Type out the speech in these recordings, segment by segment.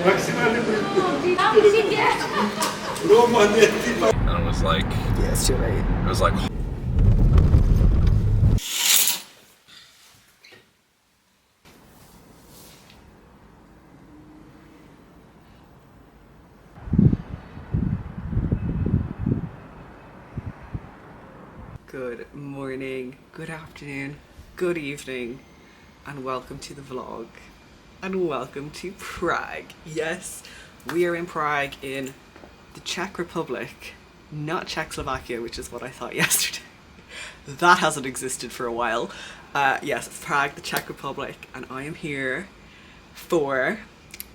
And it was like, Yeah, it's too late. it was like, Good morning, good afternoon, good evening, and welcome to the vlog. And welcome to Prague. Yes, we are in Prague in the Czech Republic, not Czechoslovakia, which is what I thought yesterday. That hasn't existed for a while. Yes, Prague, the Czech Republic, and I am here for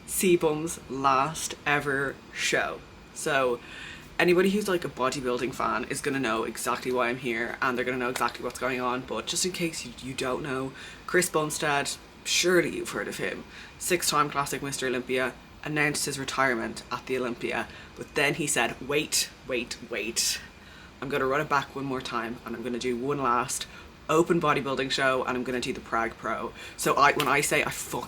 Cbum's last ever show. So anybody who's like a bodybuilding fan is going to know exactly why I'm here, and they're going to know exactly what's going on. But just in case you don't know, Chris Bumstead, surely you've heard of him, 6-time classic Mr. Olympia, announced his retirement at the Olympia, but then he said, wait, I'm going to run it back one more time, and I'm going to do one last open bodybuilding show, and I'm going to do the Prague Pro. So when I say I saw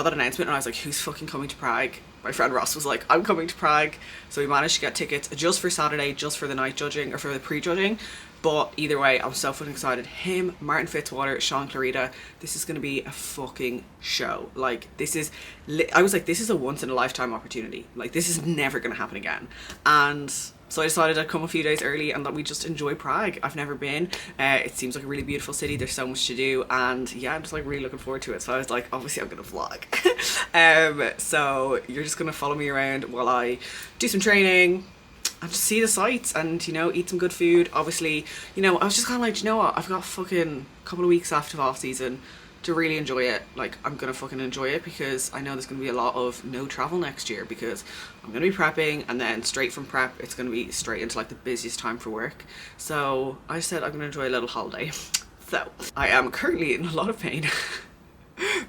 that announcement and I was like, who's fucking coming to Prague? My friend Ross was like, I'm coming to Prague. So we managed to get tickets just for Saturday, just for the night judging, or for the pre-judging. But either way, I'm so fucking excited. Him, Martin Fitzwater, Sean Clarita, this is going to be a fucking show. Like, I was like, this is a once in a lifetime opportunity. Like, this is never going to happen again. And so I decided I'd come a few days early and that we just enjoy Prague. I've never been. It seems like a really beautiful city. There's so much to do, and yeah, I'm just like really looking forward to it. So I was like, obviously I'm gonna vlog. So you're just gonna follow me around while I do some training and just see the sights and, you know, eat some good food. Obviously, you know, I was just kind of like, you know what, I've got fucking a couple of weeks after off season to really enjoy it. Like, I'm gonna fucking enjoy it because I know there's gonna be a lot of no travel next year because I'm gonna be prepping, and then straight from prep it's gonna be straight into like the busiest time for work. So I said I'm gonna enjoy a little holiday. So I am currently in a lot of pain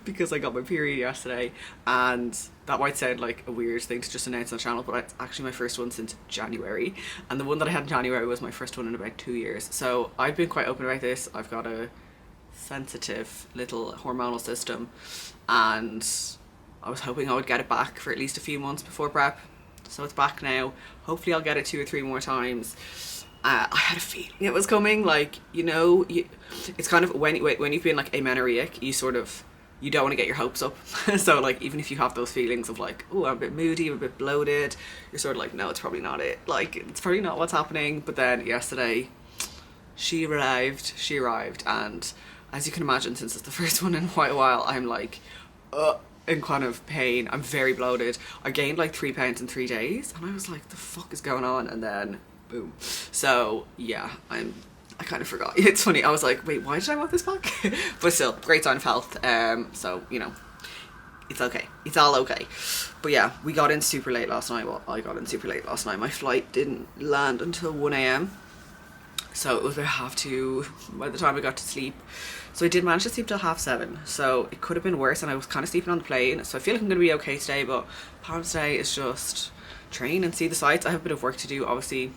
because I got my period yesterday, and that might sound like a weird thing to just announce on the channel, but it's actually my first one since January, and the one that I had in January was my first one in about 2 years. So I've been quite open about this. I've got a sensitive little hormonal system, and I was hoping I would get it back for at least a few months before prep. So it's back now. Hopefully I'll get it 2 or 3 more times. I had a feeling it was coming. Like, you know, it's kind of when you've been like amenorrheic, you don't want to get your hopes up. So like, even if you have those feelings of like, oh, I'm a bit moody, I'm a bit bloated, you're sort of like, no, it's probably not it. Like, it's probably not what's happening. But then yesterday she arrived, and as you can imagine, since it's the first one in quite a while, I'm like, in kind of pain. I'm very bloated. I gained like 3 pounds in 3 days, and I was like, the fuck is going on? And then boom. So yeah, I kind of forgot. It's funny, I was like, wait, why did I want this back? But still, great sign of health. So, you know, it's okay. It's all okay. But yeah, we got in super late last night. Well, I got in super late last night. My flight didn't land until 1 a.m. So it was about 2:30 by the time I got to sleep. So I did manage to sleep till 7:30. So it could have been worse, and I was kind of sleeping on the plane. So I feel like I'm going to be okay today, but part of today is just train and see the sights. I have a bit of work to do. Obviously,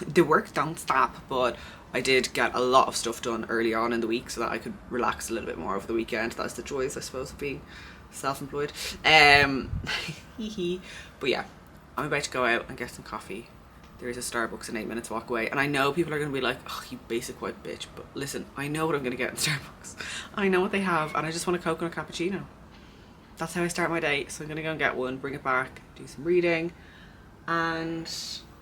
the work don't stop, but I did get a lot of stuff done early on in the week so that I could relax a little bit more over the weekend. That's the joys, I suppose, of being self-employed. But yeah, I'm about to go out and get some coffee. There is a Starbucks an 8 minutes walk away, and I know people are going to be like, oh, you basic white bitch, but listen, I know what I'm going to get in Starbucks. I know what they have, and I just want a coconut cappuccino. That's how I start my day. So I'm going to go and get one, bring it back, do some reading, and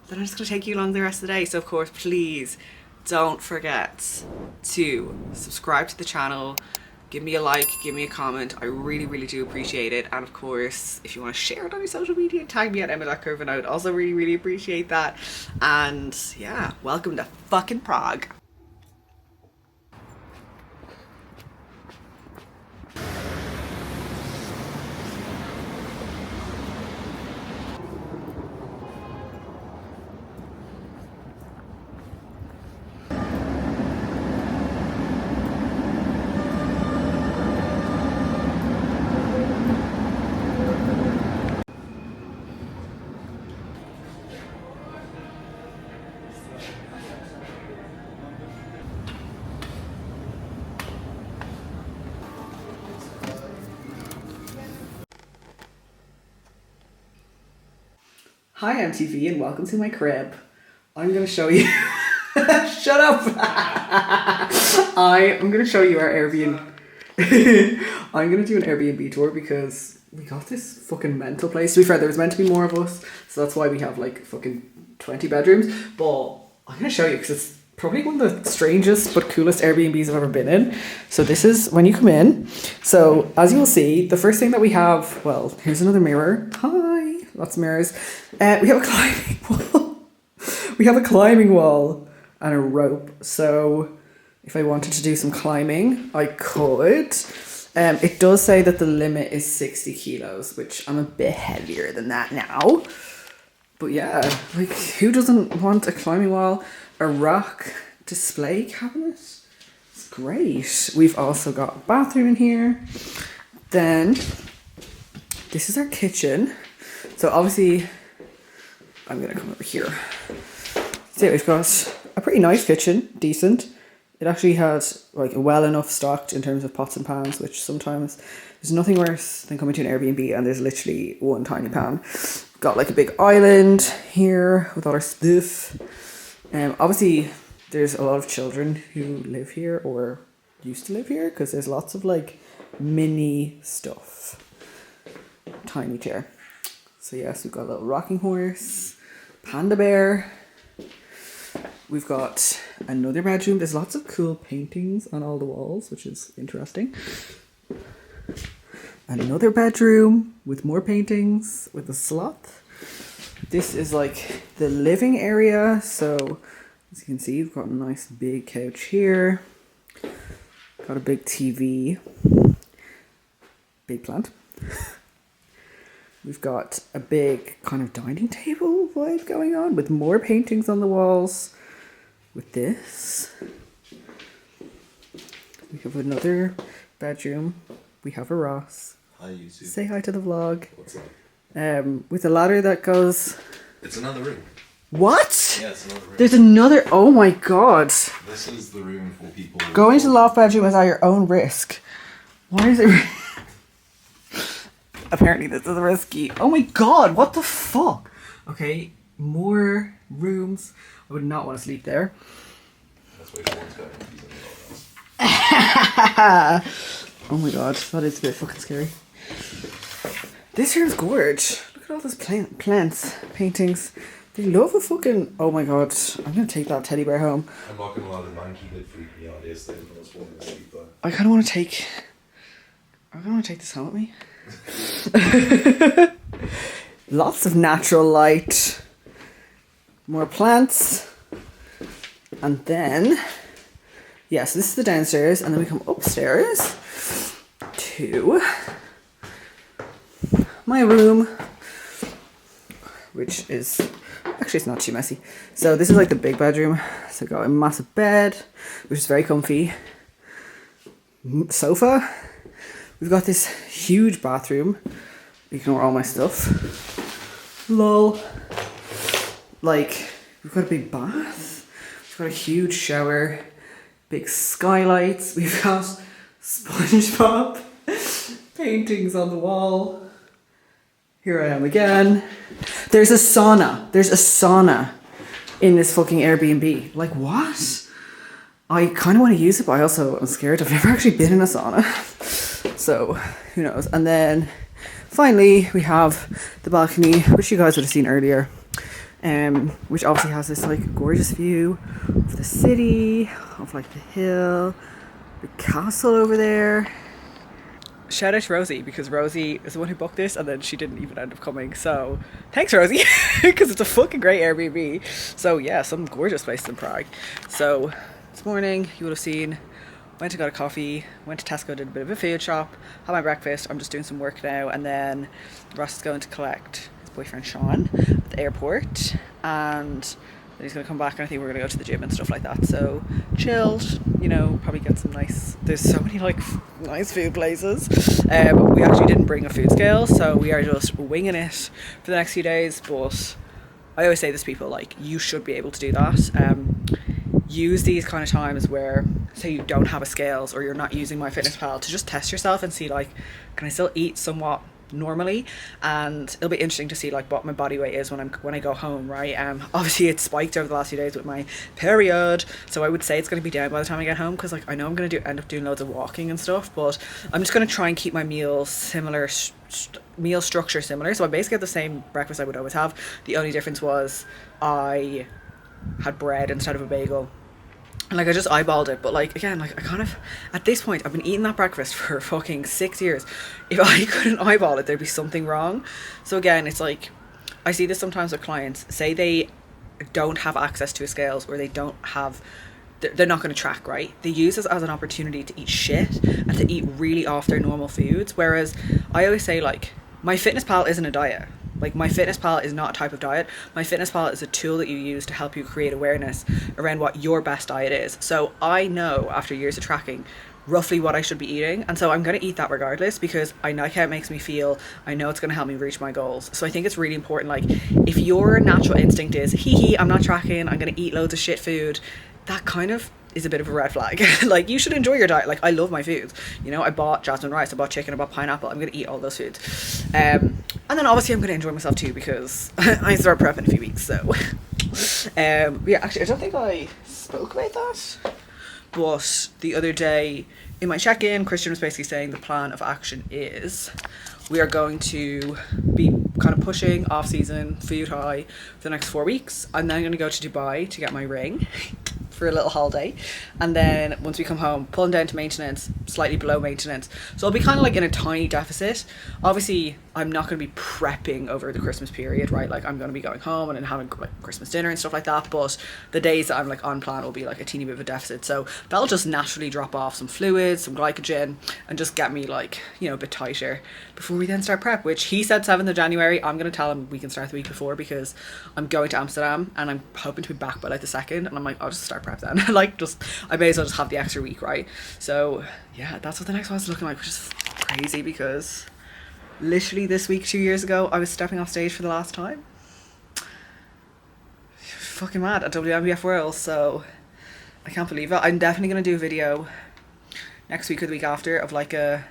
then I'm just going to take you along the rest of the day. So of course, please don't forget to subscribe to the channel, give me a like, give me a comment. I really, really do appreciate it. And of course, if you want to share it on your social media, tag me at Emma.Curvin. I would also really, really appreciate that. And yeah, welcome to fucking Prague. Hi MTV and welcome to my crib. I'm gonna show you. Shut up! I'm gonna show you our Airbnb. I'm gonna do an Airbnb tour because we got this fucking mental place. To be fair, there was meant to be more of us, so that's why we have like fucking 20 bedrooms. But I'm gonna show you because it's probably one of the strangest but coolest Airbnbs I've ever been in. So this is when you come in. So as you will see, the first thing that we have, well, here's another mirror. Hi, lots of mirrors. We have a climbing wall. We have a climbing wall and a rope. So if I wanted to do some climbing, I could. It does say that the limit is 60 kilos, which I'm a bit heavier than that now. But yeah, like who doesn't want a climbing wall? A rock display cabinet. It's great. We've also got a bathroom in here. Then this is our kitchen. So obviously I'm gonna come over here. So we've got a pretty nice kitchen, decent. It actually has like well enough stocked in terms of pots and pans, which sometimes there's nothing worse than coming to an Airbnb and there's literally one tiny pan. Got like a big island here with all our stuff. Obviously there's a lot of children who live here or used to live here because there's lots of like mini stuff. Tiny chair. So yes, we've got a little rocking horse, panda bear. We've got another bedroom. There's lots of cool paintings on all the walls, which is interesting. Another bedroom with more paintings with a sloth. This is like the living area. So as you can see, we've got a nice big couch here. Got a big TV. Big plant. We've got a big kind of dining table vibe going on with more paintings on the walls. With this, we have another bedroom. We have a Ross. Hi YouTube. Say hi to the vlog. What's up? With a ladder that goes. It's another room. What? Yeah, it's another room. There's another. Oh my god. This is the room for people. Going to the loft bedroom is at your own risk. Why is it? Apparently this is risky. Oh my god, what the fuck? Okay, more rooms. I would not want to sleep there. That's why everyone's going. Oh my god, that is a bit fucking scary. This room's gorge. Look at all those plants, paintings. They love a fucking... Oh my god, I'm going to take that teddy bear home. I'm not going to lie, the monkey did freak me out yesterday when I was falling asleep though. I kind of want to take... this home with me. Lots of natural light. More plants. And then... Yes, this is the downstairs. And then we come upstairs to my room. Which is... Actually, it's not too messy. So this is like the big bedroom. So I've got a massive bed, which is very comfy. Sofa. We've got this huge bathroom. Ignore all my stuff. Lol. Like, we've got a big bath. We've got a huge shower. Big skylights. We've got SpongeBob paintings on the wall. Here I am again. There's a sauna. There's a sauna in this fucking Airbnb. Like, what? I kind of want to use it, but I also am scared. I've never actually been in a sauna. So, who knows? And then, finally, we have the balcony, which you guys would have seen earlier. Which obviously has this, like, gorgeous view of the city, of, like, the hill, the castle over there. Shout out to Rosie, because Rosie is the one who booked this and then she didn't even end up coming. So thanks, Rosie, because it's a fucking great Airbnb. So yeah, some gorgeous places in Prague. So this morning you would have seen, went and got a coffee, went to Tesco, did a bit of a food shop, had my breakfast. I'm just doing some work now, and then Ross is going to collect his boyfriend Sean at the airport, and then he's going to come back, and I think we're going to go to the gym and stuff like that. So chilled, you know, probably get some nice, there's so many like nice food places. We actually didn't bring a food scale, so we are just winging it for the next few days. But I always say this to people, like, you should be able to do that. Use these kind of times where, say you don't have a scales or you're not using MyFitnessPal, to just test yourself and see, like, can I still eat somewhat normally, and it'll be interesting to see like what my body weight is when I go home, right? Obviously it's spiked over the last few days with my period, so I would say it's going to be down by the time I get home, because like I know I'm going to end up doing loads of walking and stuff, but I'm just going to try and keep my meals similar, meal structure similar. So I basically had the same breakfast I would always have. The only difference was I had bread instead of a bagel. And like I just eyeballed it, but like again, like I kind of, at this point I've been eating that breakfast for fucking 6 years. If I couldn't eyeball it, there'd be something wrong. So again, it's like I see this sometimes with clients, say they don't have access to a scales, or they don't have, they're not going to track, right? They use this as an opportunity to eat shit and to eat really off their normal foods. Whereas I always say, like, MyFitnessPal isn't a diet. Like, MyFitnessPal is not a type of diet. MyFitnessPal is a tool that you use to help you create awareness around what your best diet is. So I know after years of tracking roughly what I should be eating, and so I'm going to eat that regardless, because I know how it makes me feel. I know it's going to help me reach my goals. So I think it's really important, like, if your natural instinct is I'm not tracking, I'm going to eat loads of shit food, that kind of is a bit of a red flag. Like, you should enjoy your diet. Like, I love my foods, you know. I bought jasmine rice, I bought chicken, I bought pineapple. I'm going to eat all those foods, and then obviously I'm going to enjoy myself too, because I start prep in a few weeks. So yeah, actually I don't think I spoke about that, but the other day in my check-in, Christian was basically saying the plan of action is we are going to be kind of pushing off-season food high for the next 4 weeks. I'm then going to go to Dubai to get my ring for a little holiday, and then once we come home, pulling down to maintenance, slightly below maintenance. So I'll be kind of like in a tiny deficit. Obviously I'm not going to be prepping over the Christmas period, right? Like, I'm going to be going home and then having like Christmas dinner and stuff like that, but the days that I'm like on plan will be like a teeny bit of a deficit. So that'll just naturally drop off some fluids, some glycogen, and just get me like, you know, a bit tighter before we then start prep, which he said 7th of January. I'm going to tell him we can start the week before, because I'm going to Amsterdam and I'm hoping to be back by like the 2nd, and I'm like, I'll just start prep then. Like, just, I may as well just have the extra week, right? So yeah, that's what the next one's looking like, which is crazy, because literally this week 2 years ago I was stepping off stage for the last time. Fucking mad, at WMBF World. So I can't believe it. I'm definitely going to do a video next week or the week after of like a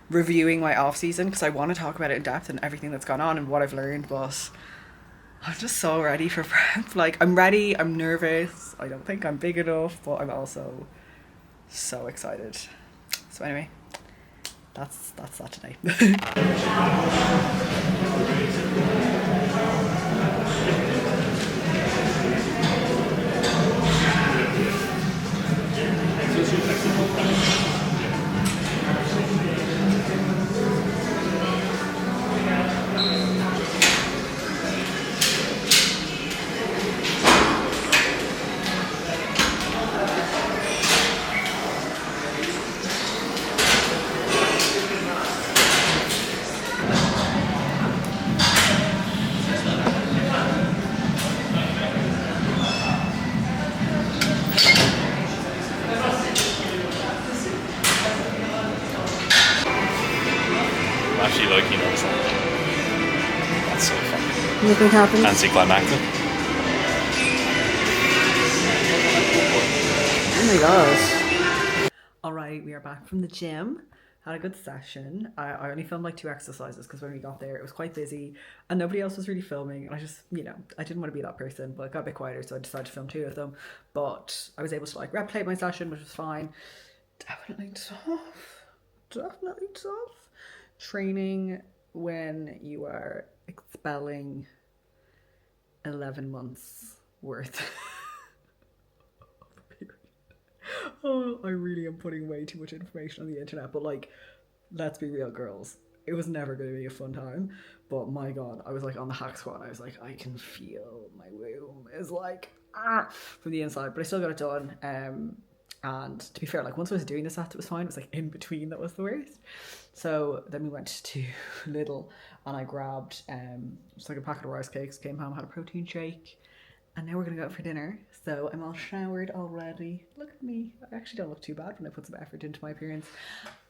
reviewing my off season, because I want to talk about it in depth and everything that's gone on and what I've learned. But I'm just so ready for prep. Like, I'm ready, I'm nervous, I don't think I'm big enough, but I'm also so excited. So anyway, that's that today. Actually, like, you know, it's like, that's so fucking Nothing happened. anticlimactic. Oh my gosh. Alright, we are back from the gym. Had a good session. I only filmed like 2 exercises, because when we got there it was quite busy and nobody else was really filming, and I just, you know, I didn't want to be that person, but it got a bit quieter, so I decided to film 2 of them. But I was able to like replicate my session, which was fine. Definitely tough. Training when you are expelling 11 months worth. Oh, I really am putting way too much information on the internet, but like, let's be real, girls. It was never going to be a fun time, but my god, I was like on the hack squat and I was like, I can feel my womb is like from the inside, but I still got it done. And to be fair, like, once I was doing the set, it was fine. It was like in between that was the worst. So then we went to Lidl and I grabbed just like a packet of rice cakes, came home, had a protein shake, and now we're gonna go out for dinner. So I'm all showered already. Look at me. I actually don't look too bad when I put some effort into my appearance.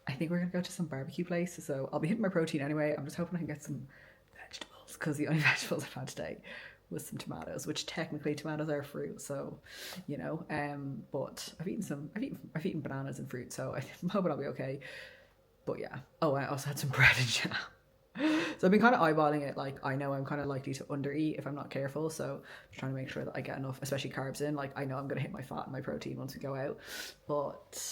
I think we're gonna go to some barbecue place, so I'll be hitting my protein anyway. I'm just hoping I can get some vegetables, because the only vegetables I've had today was some tomatoes, which technically tomatoes are a fruit, so you know. But I've eaten bananas and fruit, so I'm hoping I'll be okay. But yeah. Oh, I also had some bread and jam. So I've been kind of eyeballing it. Like, I know I'm kind of likely to undereat if I'm not careful. So I'm trying to make sure that I get enough, especially carbs in. Like, I know I'm going to hit my fat and my protein once we go out. But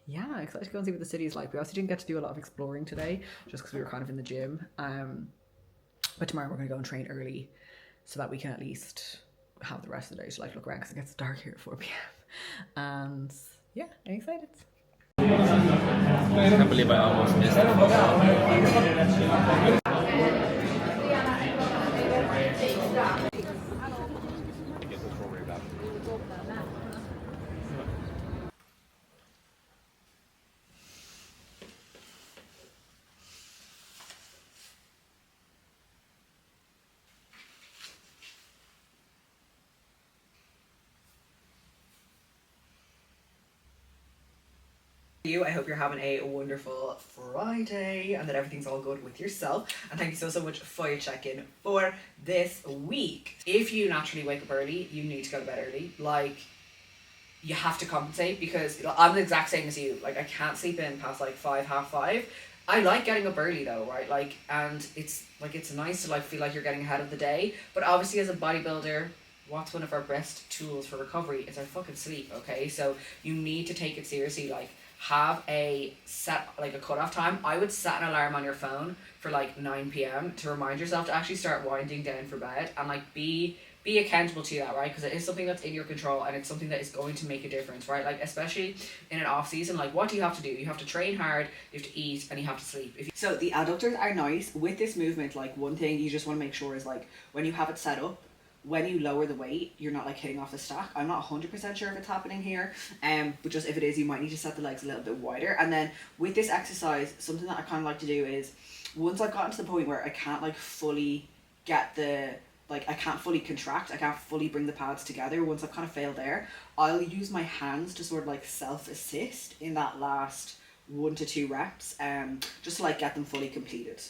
yeah, I'm excited to go and see what the city's like. We also didn't get to do a lot of exploring today just because we were kind of in the gym. But tomorrow we're going to go and train early so that we can at least have the rest of the day to like look around because it gets dark here at 4 p.m. And yeah, I'm excited. I can't believe I almost missed it. I hope you're having a wonderful Friday and that everything's all good with yourself, and thank you so much for your check-in for this week. If you naturally wake up early, you need to go to bed early. Like, you have to compensate, because I'm the exact same as you. Like, I can't sleep in past like 5, half 5. I like getting up early though, right? Like, and it's nice to like feel like you're getting ahead of the day. But obviously as a bodybuilder, what's one of our best tools for recovery is our fucking sleep, okay? So you need to take it seriously. Like, have a set, like a cutoff time. I would set an alarm on your phone for like 9 p.m. to remind yourself to actually start winding down for bed, and like be accountable to that, right? Because it is something that's in your control, and it's something that is going to make a difference, right? Like, especially in an off season, like, what do you have to do? You have to train hard, you have to eat, and you have to sleep. So the adductors are nice with this movement. Like, one thing you just want to make sure is like when you have it set up, when you lower the weight, you're not like hitting off the stack. I'm not 100% sure if it's happening here, but just if it is, you might need to set the legs a little bit wider. And then with this exercise, something that I kind of like to do is, once I've gotten to the point where I can't like fully get the, like I can't fully contract, I can't fully bring the pads together, once I've kind of failed there, I'll use my hands to sort of like self-assist in that last 1 to 2 reps, just to like get them fully completed.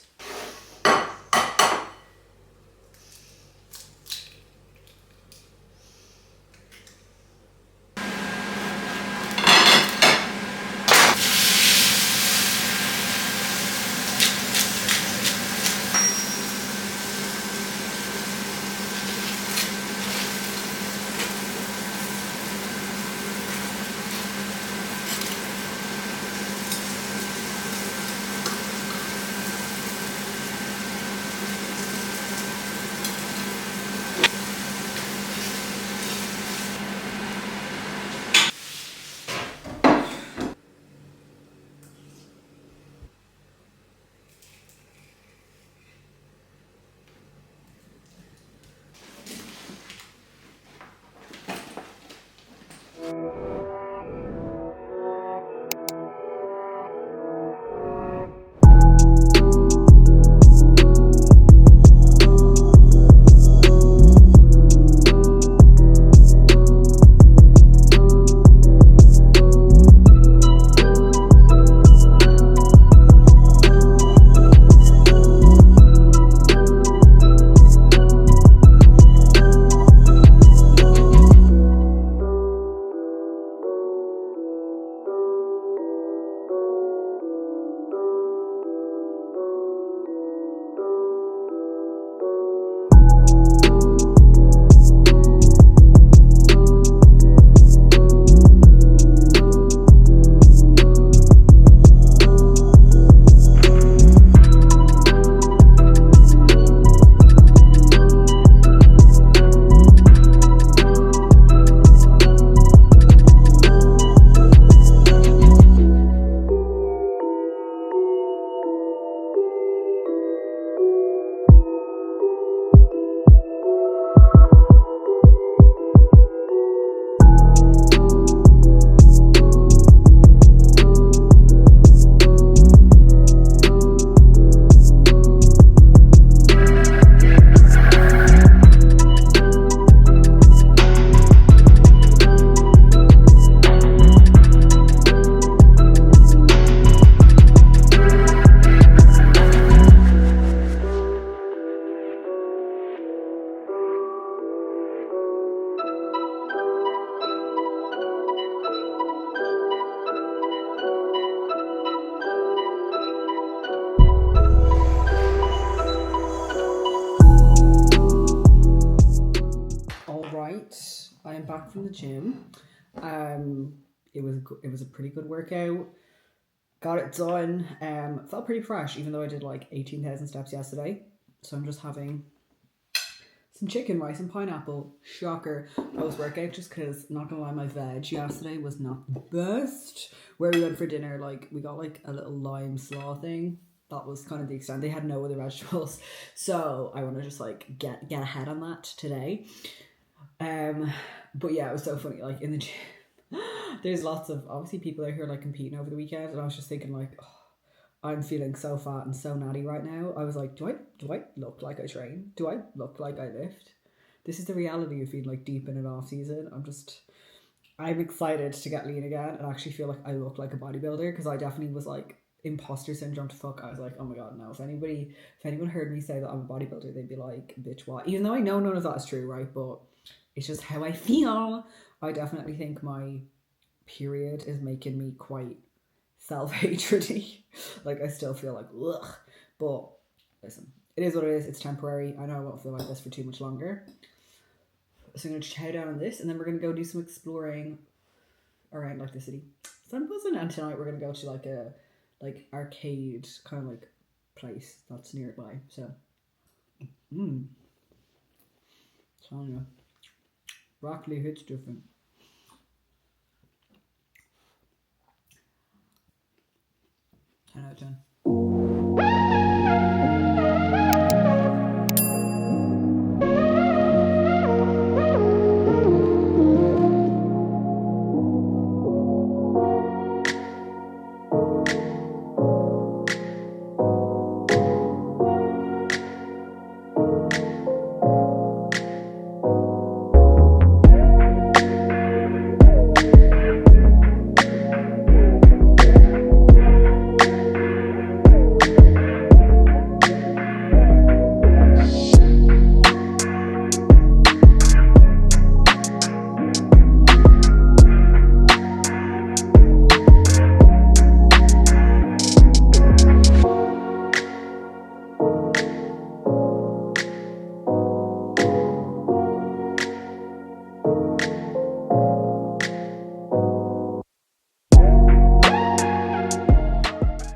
back from the gym. It was a pretty good workout. Got it done. Felt pretty fresh, even though I did like 18,000 steps yesterday. So I'm just having some chicken, rice, and pineapple. Shocker. Post-workout, just because, not gonna lie, my veg yesterday was not the best. Where we went for dinner, like, we got like a little lime slaw thing. That was kind of the extent. They had no other vegetables. So I want to just like get ahead on that today. But yeah, it was so funny. Like in the gym, there's lots of obviously people out here like competing over the weekend, and I was just thinking like, oh, I'm feeling so fat and so natty right now. I was like, do I look like I train? Do I look like I lift? This is the reality of being like deep in an off season. I'm excited to get lean again and actually feel like I look like a bodybuilder, because I definitely was like imposter syndrome to fuck. I was like, oh my god, no. If anyone heard me say that I'm a bodybuilder, they'd be like, bitch, what? Even though I know none of that is true, right? But it's just how I feel. I definitely think my period is making me quite self-hatred-y. Like, I still feel like, ugh. But listen, it is what it is. It's temporary. I know I won't feel like this for too much longer. So I'm going to chow down on this, and then we're going to go do some exploring around like the city. So I'm buzzing, and tonight we're going to go to like a arcade kind of like place that's nearby. So telling you, broccoli hits different. 10 out of 10.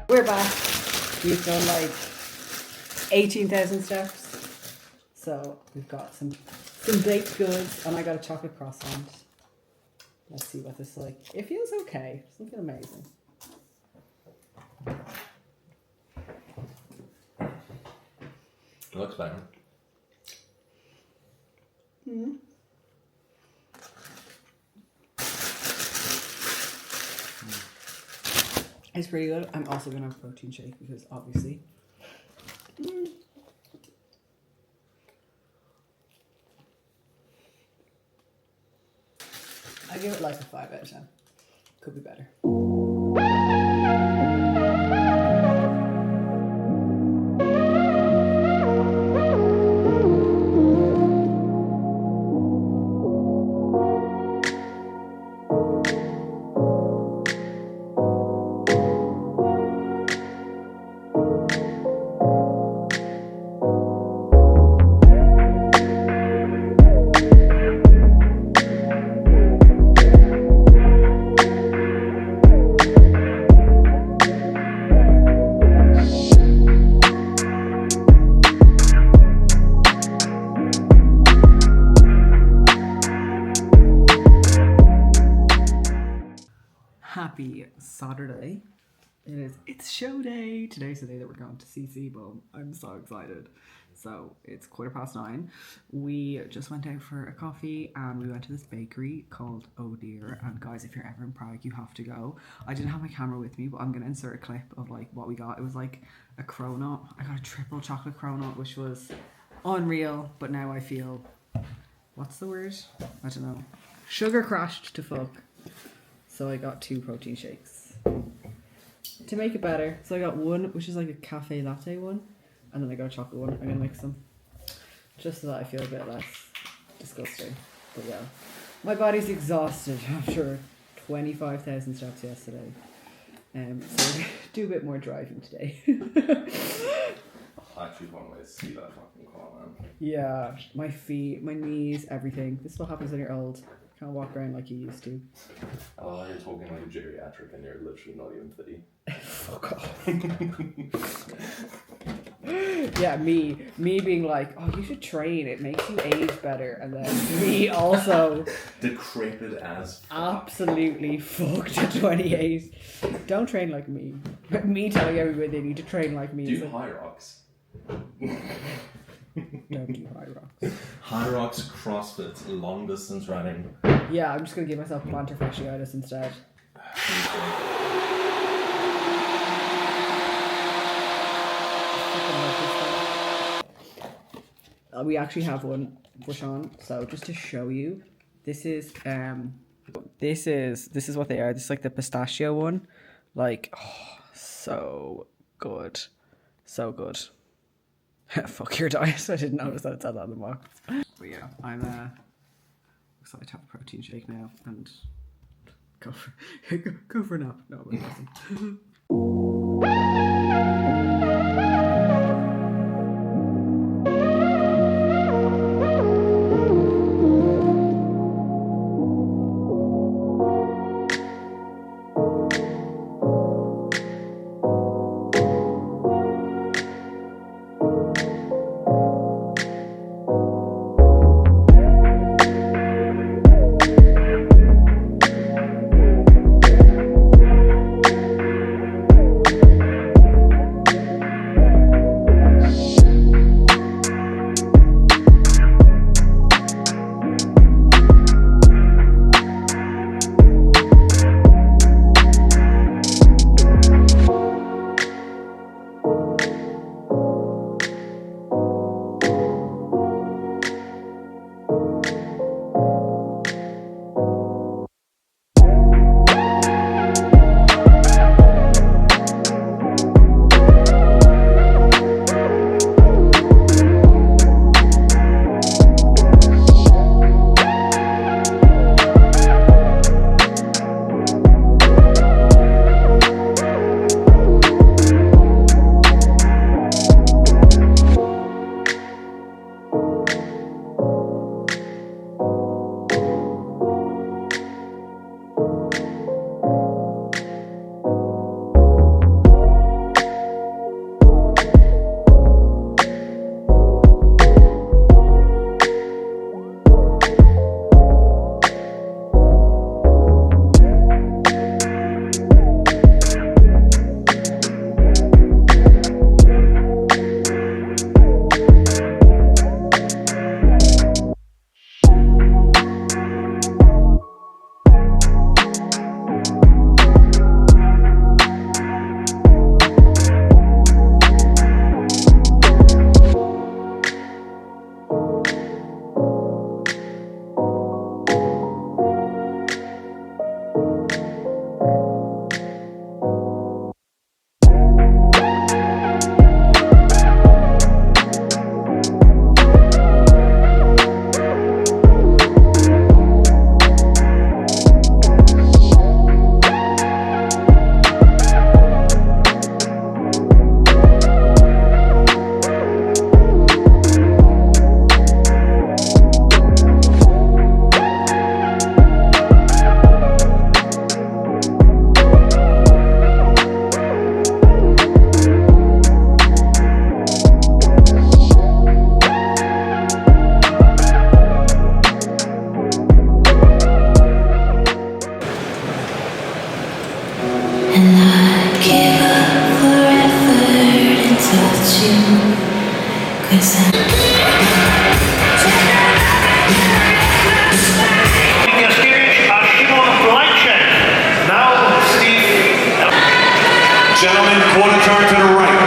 We're back. We've done like 18,000 steps. So we've got some baked goods, and I got a chocolate croissant. Let's see what this is like. It feels okay. It doesn't feel amazing. It looks better. It's pretty good. I'm also going to have a protein shake because obviously. I give it like a 5 out of 10. Could be better. Happy Saturday. It's show day. Today's the day that we're going to see Cbum. I'm so excited. So it's 9:15. We just went out for a coffee and we went to this bakery called Oh Dear. And guys, if you're ever in Prague, you have to go. I didn't have my camera with me, but I'm gonna insert a clip of like what we got. It was like a cronut. I got a triple chocolate cronut, which was unreal, but now I feel, what's the word? I don't know. Sugar crashed to fuck. So I got 2 protein shakes to make it better. So I got one, which is like a cafe latte one, and then I got a chocolate one. I'm gonna mix them just so that I feel a bit less disgusting. But yeah, my body's exhausted after 25,000 steps yesterday. So we're gonna do a bit more driving today. I actually want to see that fucking car, man. Yeah, my feet, my knees, everything. This is what happens when you're old. Can't walk around like you used to. Oh, you're talking like a geriatric and you're literally not even 30. Fuck off. Yeah, me being like, oh, you should train, it makes you age better, and then me also decrepit as fuck. Absolutely fucked at 28. Don't train like me. Me telling everybody they need to train like me. Do high rocks. Don't do high rocks. High rocks, CrossFit, long distance running. Yeah, I'm just gonna give myself plantar fasciitis instead. We actually have one push on, so just to show you, this is what they are. This is like the pistachio one, like, oh, so good, so good. Fuck your diet. I didn't notice that it said that on the box. But yeah, I'm excited to have a protein shake now and go for a nap. No, but listen. Gentlemen, quarter turn to the right.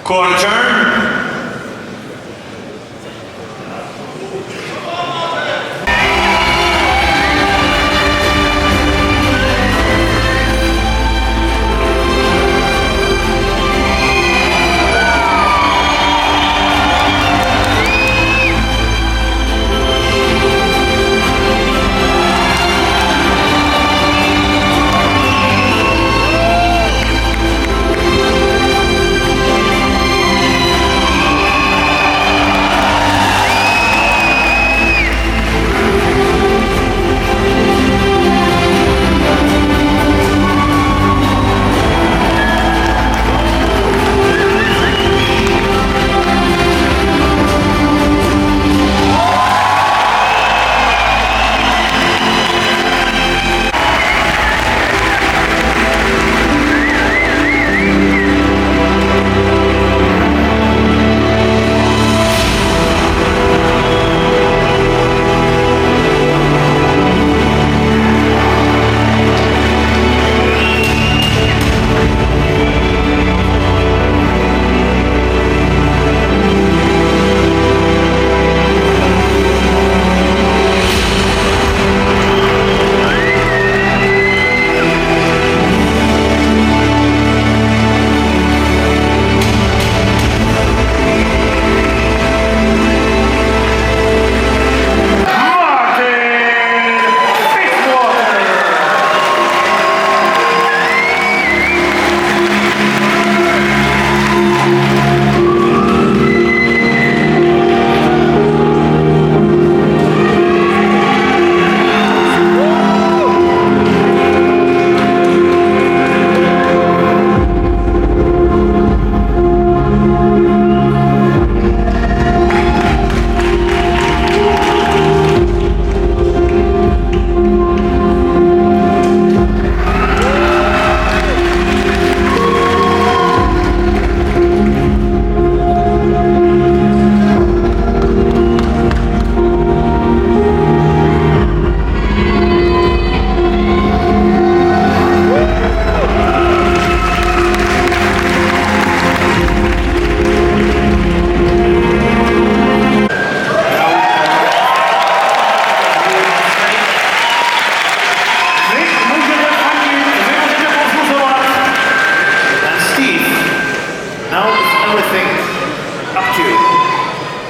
Quarter turn.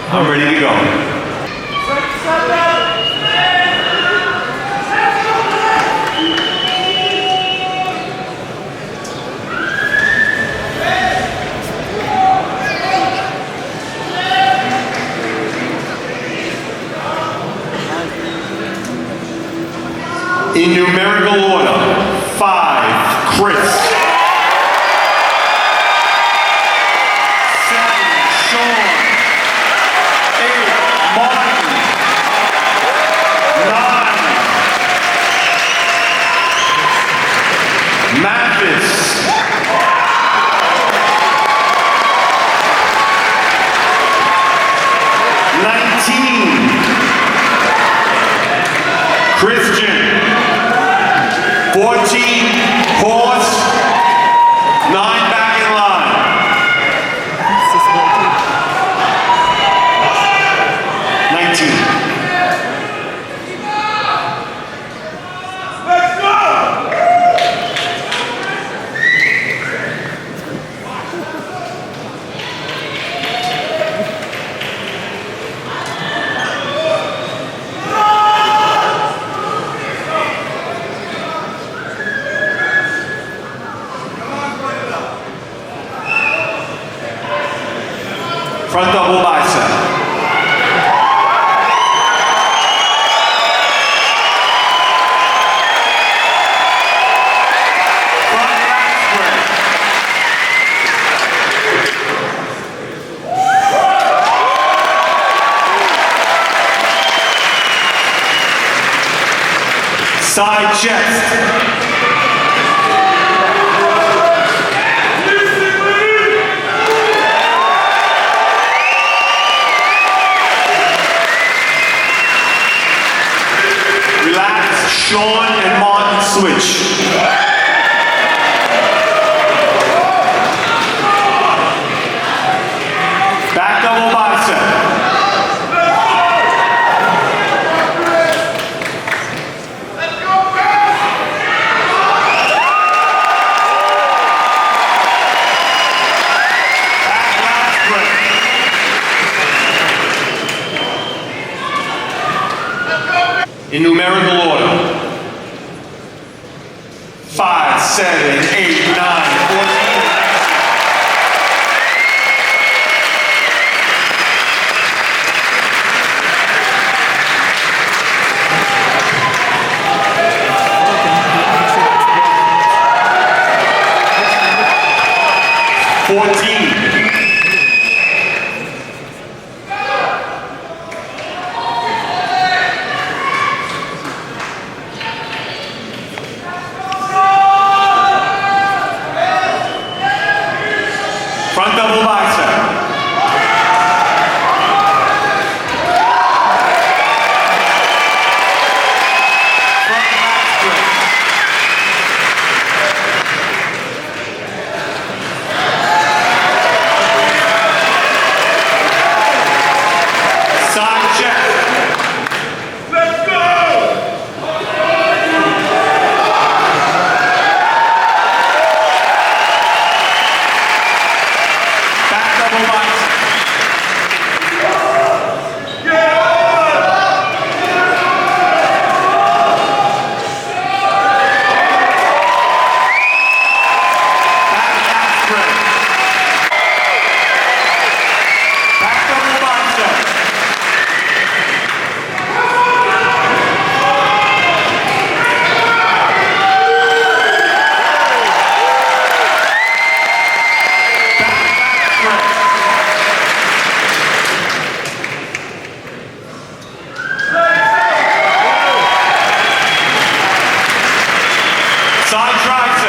I'm ready to go. In numerical order, 5, Chris. 7, Sean. 8, Martin. 9, Mathis. 19, Christian. 14, Horse. 9 back in line. 19. Let's go! Front double bicep. Front back spread. Side chest. Sean and Martin switch. in numerical order. 5, 7, 8, 9, 14. Front double bicep. Front back split. Side chest. Let's go! Side tricep.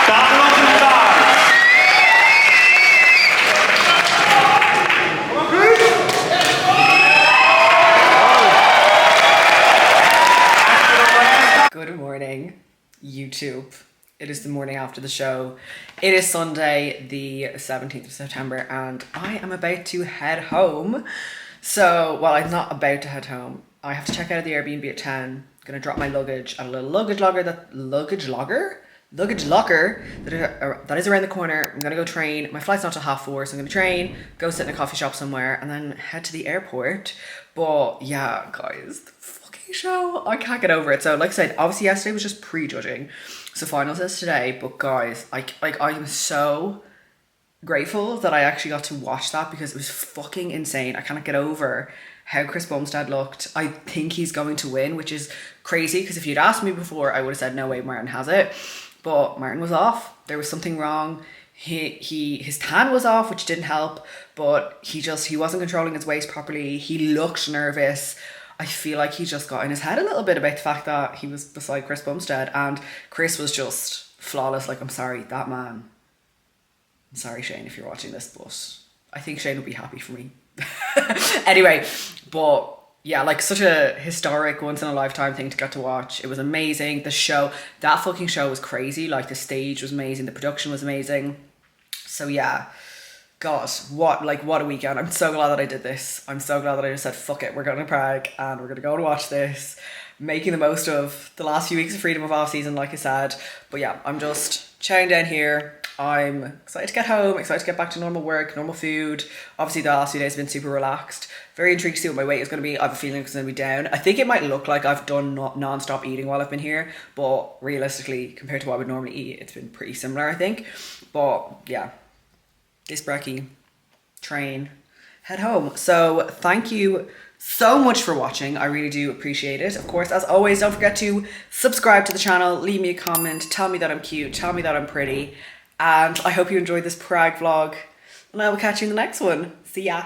Dominant and thighs. Good morning, YouTube. It is the morning after the show. It is Sunday, the 17th of September, and I am about to head home. So, well, I'm not about to head home. I have to check out of the Airbnb at 10. I'm gonna drop my luggage at a little luggage locker that is around the corner. I'm gonna go train. My flight's not till 4:30, so I'm gonna train, go sit in a coffee shop somewhere, and then head to the airport. But yeah, guys, the fucking show, I can't get over it. So like I said, obviously yesterday was just prejudging. So finals is today, but guys, I'm so grateful that I actually got to watch that because it was fucking insane. I cannot get over how Chris Bumstead looked. I think he's going to win, which is crazy because if you'd asked me before, I would have said no way Martin has it. But Martin was off. There was something wrong. His tan was off, which didn't help, but he wasn't controlling his waist properly. He looked nervous. I feel like he just got in his head a little bit about the fact that he was beside Chris Bumstead, and Chris was just flawless. Like, I'm sorry, that man. I'm sorry, Shane, if you're watching this, but I think Shane would be happy for me. Anyway, but yeah, like such a historic once in a lifetime thing to get to watch. It was amazing. That fucking show was crazy. Like the stage was amazing. The production was amazing. So yeah, God, what a weekend. I'm so glad that I did this. I'm so glad that I just said, fuck it, we're going to Prague and we're going to go and watch this. Making the most of the last few weeks of freedom of off season, like I said. But yeah, I'm just chowing down here. I'm excited to get home, excited to get back to normal work, normal food. Obviously the last few days have been super relaxed. Very intrigued to see what my weight is going to be. I have a feeling it's going to be down. I think it might look like I've done non-stop eating while I've been here, but realistically, compared to what I would normally eat, it's been pretty similar, I think. But yeah, this brekkie, train, head home. So thank you so much for watching. I really do appreciate it. Of course, as always, don't forget to subscribe to the channel, leave me a comment, tell me that I'm cute, tell me that I'm pretty. And I hope you enjoyed this Prague vlog, and I will catch you in the next one. See ya.